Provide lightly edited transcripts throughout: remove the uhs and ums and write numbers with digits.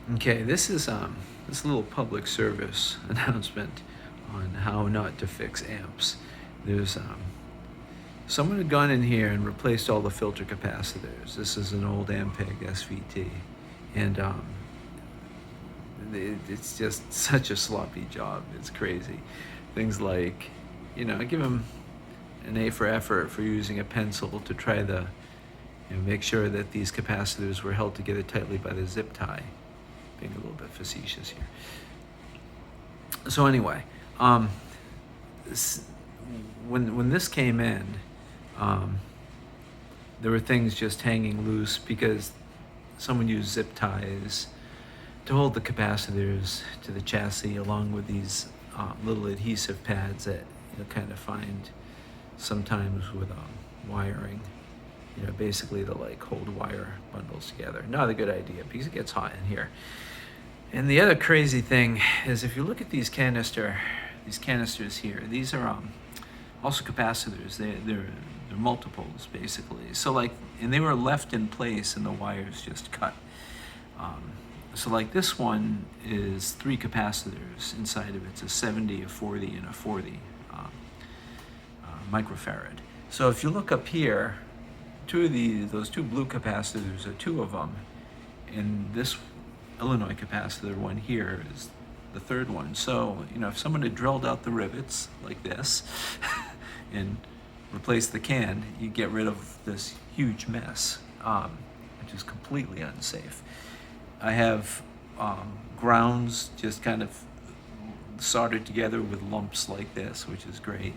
Okay, this is this little public service announcement on how not to fix amps. There's someone had gone in here and replaced all the filter capacitors. This is an old Ampeg SVT, and it's just such a sloppy job. It's crazy. Things like, I give him an A for effort for using a pencil to try the, make sure that these capacitors were held together tightly by the zip tie. Being a little bit facetious here. So anyway, when this came in, there were things just hanging loose because someone used zip ties to hold the capacitors to the chassis, along with these little adhesive pads that you'll kind of find sometimes with wiring. Basically to like hold wire bundles together. Not a good idea because it gets hot in here. And the other crazy thing is, if you look at these canisters here, these are also capacitors. They're multiples basically. So and they were left in place and the wires just cut. So like this one is 3 capacitors inside of it. It's a 70, a 40, and a 40 microfarad. So if you look up here, those two blue capacitors are 2 of them, and this Illinois capacitor one here is the 3rd one. So if someone had drilled out the rivets like this and replaced the can, you get rid of this huge mess, which is completely unsafe. I have grounds just kind of soldered together with lumps like this, which is great.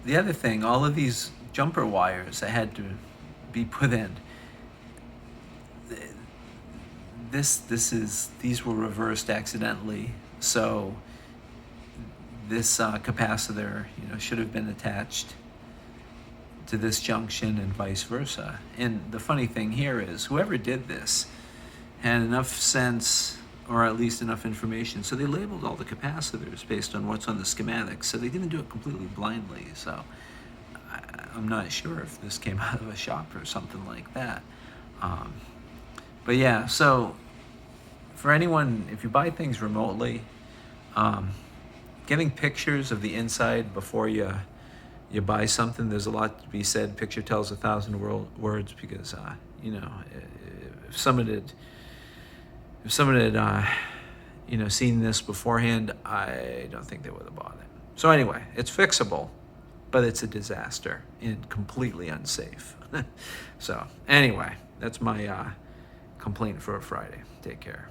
The other thing, all of these jumper wires that had to be put in, these were reversed accidentally. So this capacitor, should have been attached to this junction and vice versa. And the funny thing here is, whoever did this had enough sense, or at least enough information, so they labeled all the capacitors based on what's on the schematics. So they didn't do it completely blindly. So I'm not sure if this came out of a shop or something like that. But yeah, so for anyone, if you buy things remotely, getting pictures of the inside before you buy something, there's a lot to be said. Picture tells 1,000 words, because if someone had seen this beforehand, I don't think they would have bought it. So anyway, it's fixable, but it's a disaster and completely unsafe. So anyway, that's my complaint for a Friday. Take care.